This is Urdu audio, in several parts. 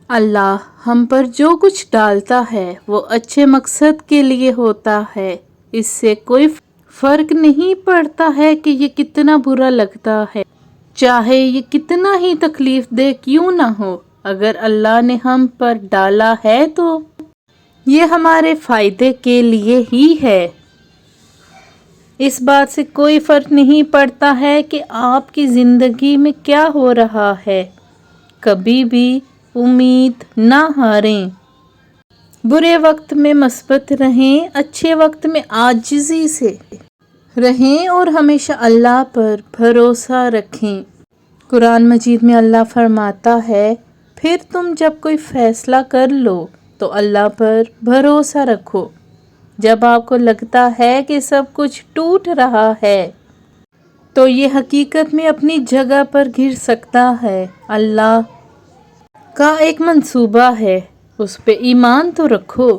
اللہ ہم پر جو کچھ ڈالتا ہے وہ اچھے مقصد کے لیے ہوتا ہے۔ اس سے کوئی فرق نہیں پڑتا ہے کہ یہ کتنا برا لگتا ہے، چاہے یہ کتنا ہی تکلیف دہ کیوں نہ ہو۔ اگر اللہ نے ہم پر ڈالا ہے تو یہ ہمارے فائدے کے لیے ہی ہے۔ اس بات سے کوئی فرق نہیں پڑتا ہے کہ آپ کی زندگی میں کیا ہو رہا ہے۔ کبھی بھی امید نہ ہاریں۔ برے وقت میں مثبت رہیں، اچھے وقت میں عاجزی سے رہیں اور ہمیشہ اللہ پر بھروسہ رکھیں۔ قرآن مجید میں اللہ فرماتا ہے، پھر تم جب کوئی فیصلہ کر لو تو اللہ پر بھروسہ رکھو۔ جب آپ کو لگتا ہے کہ سب کچھ ٹوٹ رہا ہے تو یہ حقیقت میں اپنی جگہ پر گر سکتا ہے۔ اللہ کا ایک منصوبہ ہے، اس پہ ایمان تو رکھو۔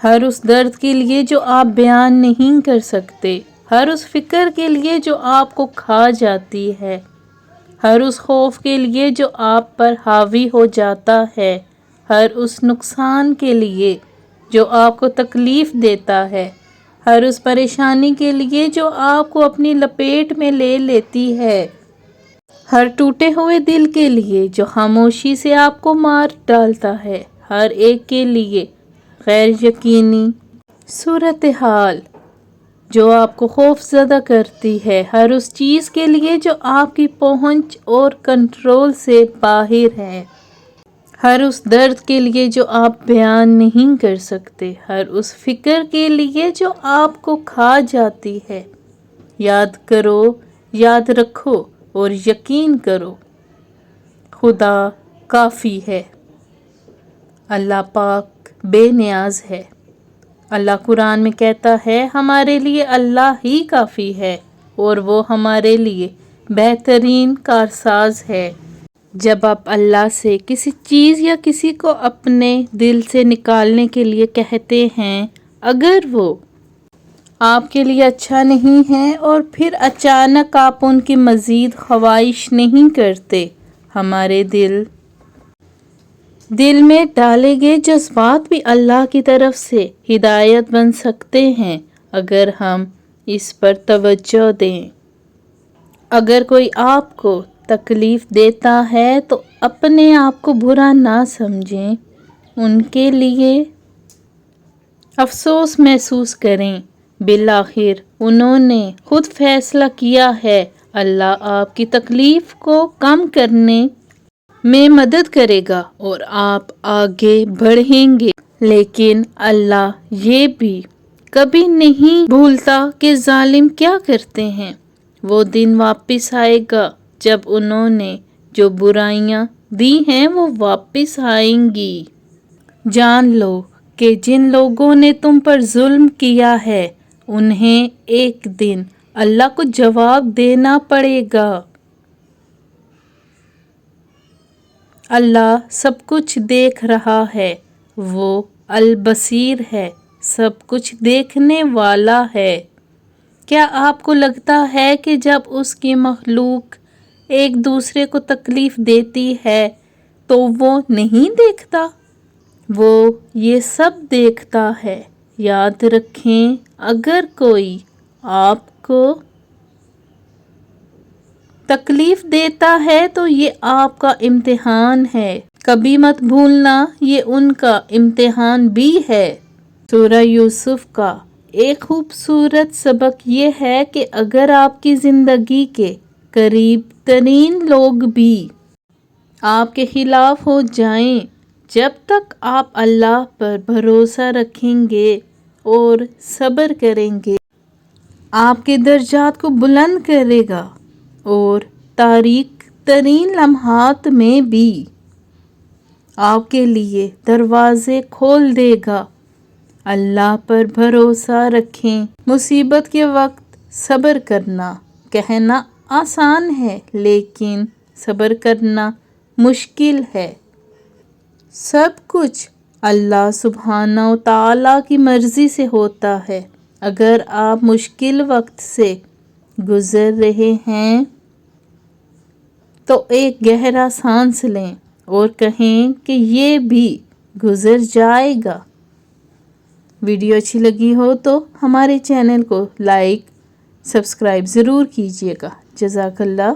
ہر اس درد کے لیے جو آپ بیان نہیں کر سکتے، ہر اس فکر کے لیے جو آپ کو کھا جاتی ہے، ہر اس خوف کے لیے جو آپ پر حاوی ہو جاتا ہے، ہر اس نقصان کے لیے جو آپ کو تکلیف دیتا ہے، ہر اس پریشانی کے لیے جو آپ کو اپنی لپیٹ میں لے لیتی ہے، ہر ٹوٹے ہوئے دل کے لیے جو خاموشی سے آپ کو مار ڈالتا ہے، ہر ایک کے لیے غیر یقینی صورتحال جو آپ کو خوف زدہ کرتی ہے، ہر اس چیز کے لیے جو آپ کی پہنچ اور کنٹرول سے باہر ہے، ہر اس درد کے لیے جو آپ بیان نہیں کر سکتے، ہر اس فکر کے لیے جو آپ کو کھا جاتی ہے، یاد کرو، یاد رکھو اور یقین کرو، خدا کافی ہے۔ اللہ پاک بے نیاز ہے۔ اللہ قرآن میں کہتا ہے، ہمارے لیے اللہ ہی کافی ہے اور وہ ہمارے لیے بہترین کارساز ہے۔ جب آپ اللہ سے کسی چیز یا کسی کو اپنے دل سے نکالنے کے لیے کہتے ہیں، اگر وہ آپ کے لیے اچھا نہیں ہے اور پھر اچانک آپ ان کی مزید خواہش نہیں کرتے، ہمارے دل میں ڈالے گئے جذبات بھی اللہ کی طرف سے ہدایت بن سکتے ہیں اگر ہم اس پر توجہ دیں۔ اگر کوئی آپ کو تکلیف دیتا ہے تو اپنے آپ کو برا نہ سمجھیں، ان کے لیے افسوس محسوس کریں۔ بالآخر انہوں نے خود فیصلہ کیا ہے۔ اللہ آپ کی تکلیف کو کم کرنے میں مدد کرے گا اور آپ آگے بڑھیں گے، لیکن اللہ یہ بھی کبھی نہیں بھولتا کہ ظالم کیا کرتے ہیں۔ وہ دن واپس آئے گا جب انہوں نے جو برائیاں دی ہیں وہ واپس آئیں گی۔ جان لو کہ جن لوگوں نے تم پر ظلم کیا ہے انہیں ایک دن اللہ کو جواب دینا پڑے گا۔ اللہ سب کچھ دیکھ رہا ہے، وہ البصیر ہے، سب کچھ دیکھنے والا ہے۔ کیا آپ کو لگتا ہے کہ جب اس کی مخلوق ایک دوسرے کو تکلیف دیتی ہے تو وہ نہیں دیکھتا؟ وہ یہ سب دیکھتا ہے۔ یاد رکھیں، اگر کوئی آپ کو تکلیف دیتا ہے تو یہ آپ کا امتحان ہے۔ کبھی مت بھولنا یہ ان کا امتحان بھی ہے۔ سورہ یوسف کا ایک خوبصورت سبق یہ ہے کہ اگر آپ کی زندگی کے قریب ترین لوگ بھی آپ کے خلاف ہو جائیں، جب تک آپ اللہ پر بھروسہ رکھیں گے اور صبر کریں گے، آپ کے درجات کو بلند کرے گا اور تاریک ترین لمحات میں بھی آپ کے لیے دروازے کھول دے گا۔ اللہ پر بھروسہ رکھیں۔ مصیبت کے وقت صبر کرنا کہنا آسان ہے، لیکن صبر کرنا مشکل ہے۔ سب کچھ اللہ سبحانہ و تعالیٰ کی مرضی سے ہوتا ہے۔ اگر آپ مشکل وقت سے گزر رہے ہیں تو ایک گہرا سانس لیں اور کہیں کہ یہ بھی گزر جائے گا۔ ویڈیو اچھی لگی ہو تو ہمارے چینل کو لائک سبسکرائب ضرور کیجیے گا۔ جزاک اللہ۔